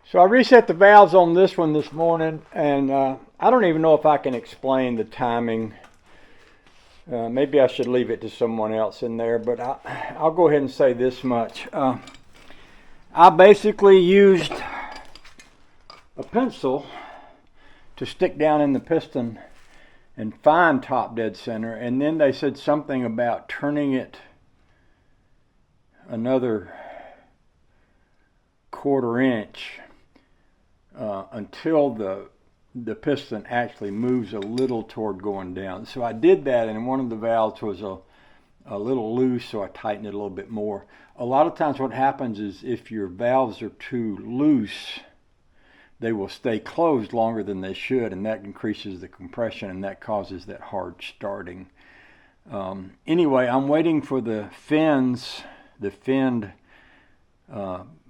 So I reset the valves on this one this morning, and I don't even know if I can explain the timing. Maybe I should leave it to someone else in there, but I'll go ahead and say this much. I basically used a pencil to stick down in the piston and find top dead center, and then they said something about turning it another quarter inch until the piston actually moves a little toward going down. So I did that, and one of the valves was a little loose, so I tightened it a little bit more. A lot of times what happens is if your valves are too loose, they will stay closed longer than they should, and that increases the compression, and that causes that hard starting. Anyway, I'm waiting for the finned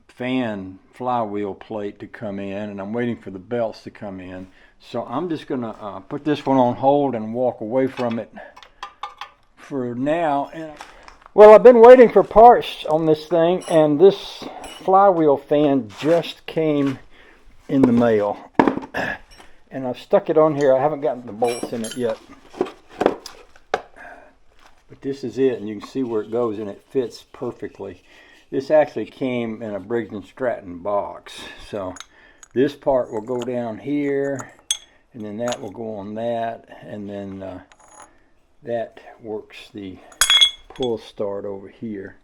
fan flywheel plate to come in, and I'm waiting for the belts to come in. So I'm just going to put this one on hold and walk away from it for now. Well, I've been waiting for parts on this thing, and this flywheel fan just came in the mail. And I've stuck it on here. I haven't gotten the bolts in it yet. But this is it, and you can see where it goes, and it fits perfectly. This actually came in a Briggs & Stratton box. So this part will go down here, and then that will go on that, and then that works the pull start over here.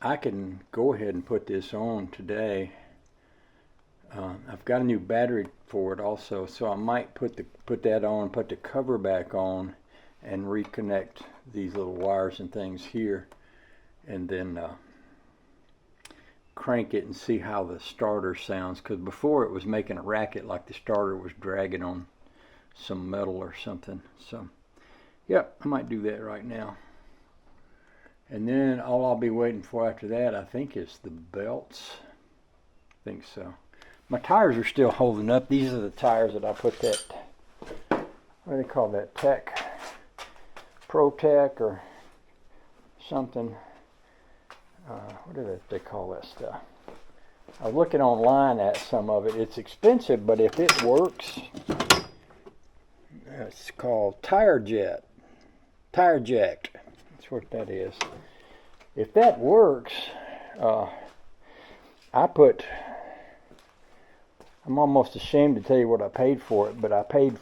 I can go ahead and put this on today. I've got a new battery for it also, so I might put that on, put the cover back on, and reconnect these little wires and things here, and then crank it and see how the starter sounds, because before it was making a racket like the starter was dragging on some metal or something. So yep, I might do that right now. And then all I'll be waiting for after that, I think, is the belts. I think so. My tires are still holding up. These are the tires that I put that, what do they call that, Pro Tech or something. What do they call that stuff? I was looking online at some of it. It's expensive, but if it works, it's called Tire Jack. That's what that is. If that works, I'm almost ashamed to tell you what I paid for it, but I paid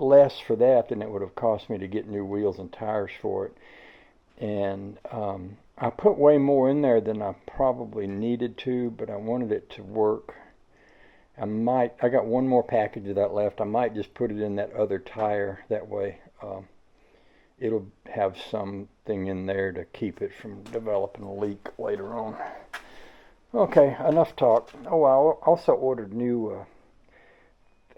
less for that than it would have cost me to get new wheels and tires for it. And I put way more in there than I probably needed to, but I wanted it to work. I got one more package of that left. I might just put it in that other tire. That way it'll have something in there to keep it from developing a leak later on. Okay, enough talk. Oh, I also ordered new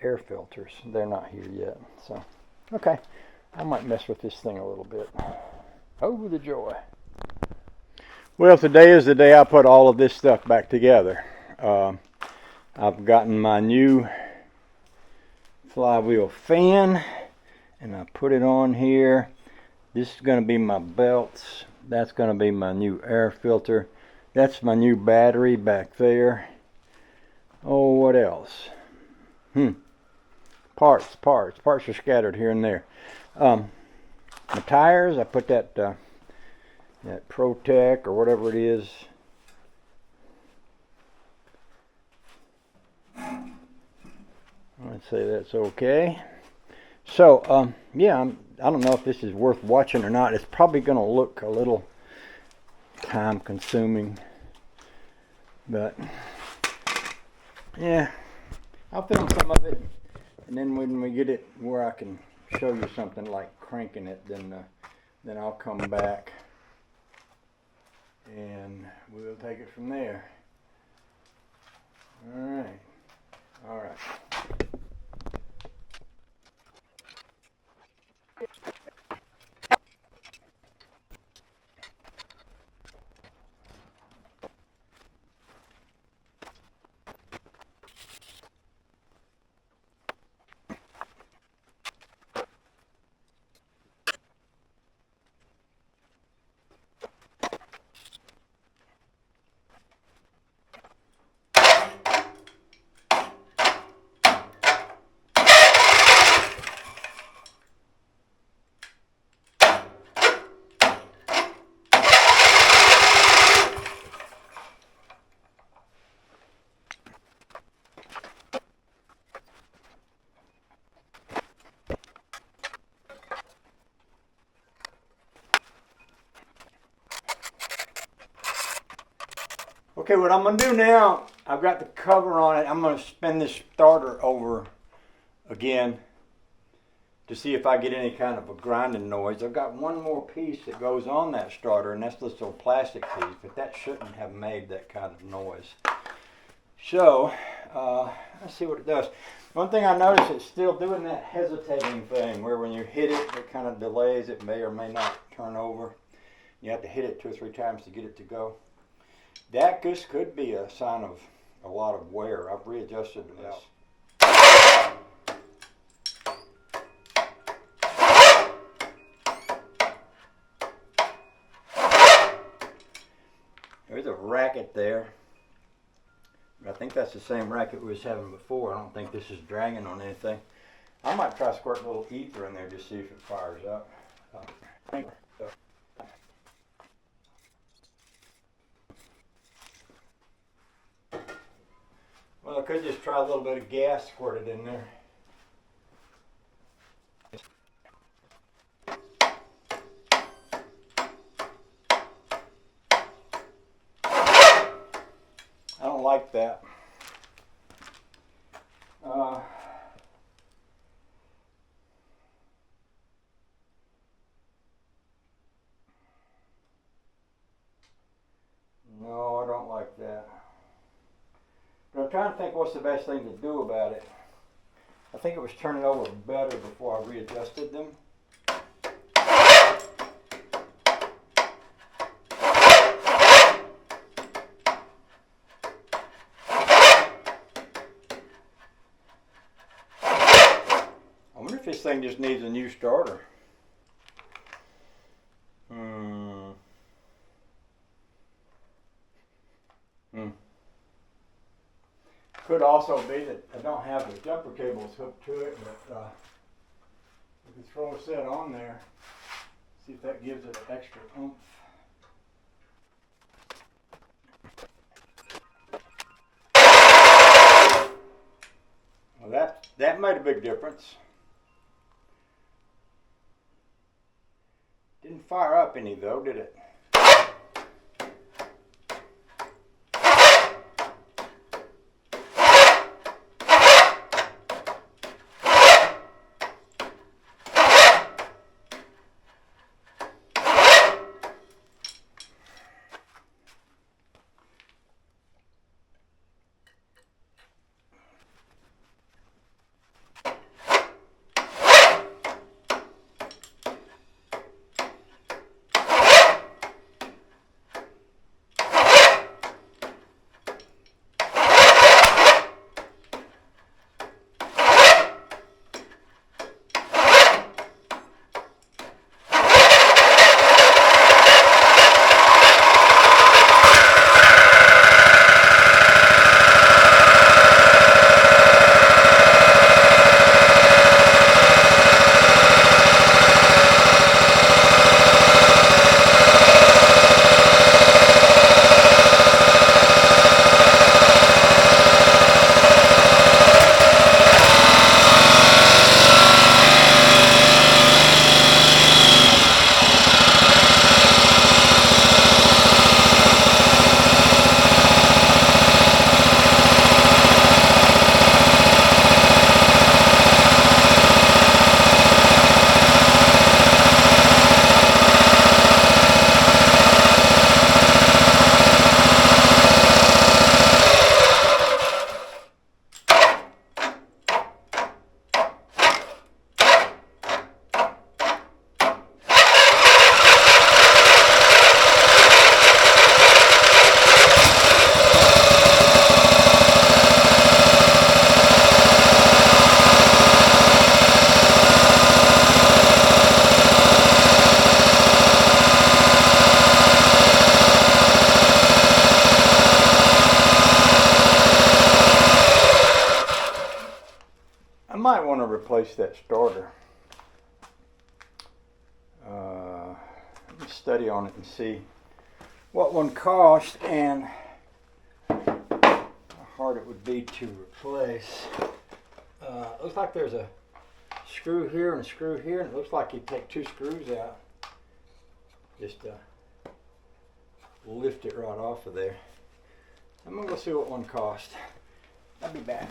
air filters. They're not here yet. So, okay, I might mess with this thing a little bit. Oh, the joy. Well, today is the day I put all of this stuff back together. I've gotten my new flywheel fan, and I put it on here. This is going to be my belts. That's going to be my new air filter. That's my new battery back there. Oh, what else? Parts are scattered here and there. My tires, I put that Pro Tech or whatever it is. Let's say that's okay. So, yeah, I don't know if this is worth watching or not. It's probably going to look a little time consuming, but yeah, I'll film some of it, and then when we get it where I can show you something like cranking it, then I'll come back and we'll take it from there. All right. Okay, what I'm going to do now, I've got the cover on it. I'm going to spin this starter over again to see if I get any kind of a grinding noise. I've got one more piece that goes on that starter, and that's this little plastic piece, but that shouldn't have made that kind of noise. So, let's see what it does. One thing I noticed, it's still doing that hesitating thing where when you hit it, it kind of delays. It may or may not turn over. You have to hit it 2 or 3 times to get it to go. That just could be a sign of a lot of wear. I've readjusted this. There's a racket there. I think that's the same racket we was having before. I don't think this is dragging on anything. I might try squirting a little ether in there just see if it fires up. Well, I could just try a little bit of gas squirted in there. I don't like that. No, I don't like that. But I'm trying to think what's the best thing to do about it. I think it was turning over better before I readjusted them. I wonder if this thing just needs a new starter. Could also be that I don't have the jumper cables hooked to it, but we can throw a set on there, see if that gives it an extra oomph. Well, that made a big difference. Didn't fire up any though, did it? I might want to replace that starter. Let me study on it and see what one cost and how hard it would be to replace. Looks like there's a screw here and a screw here, and it looks like you take 2 screws out just to lift it right off of there. I'm gonna go see what one cost. I'll be back.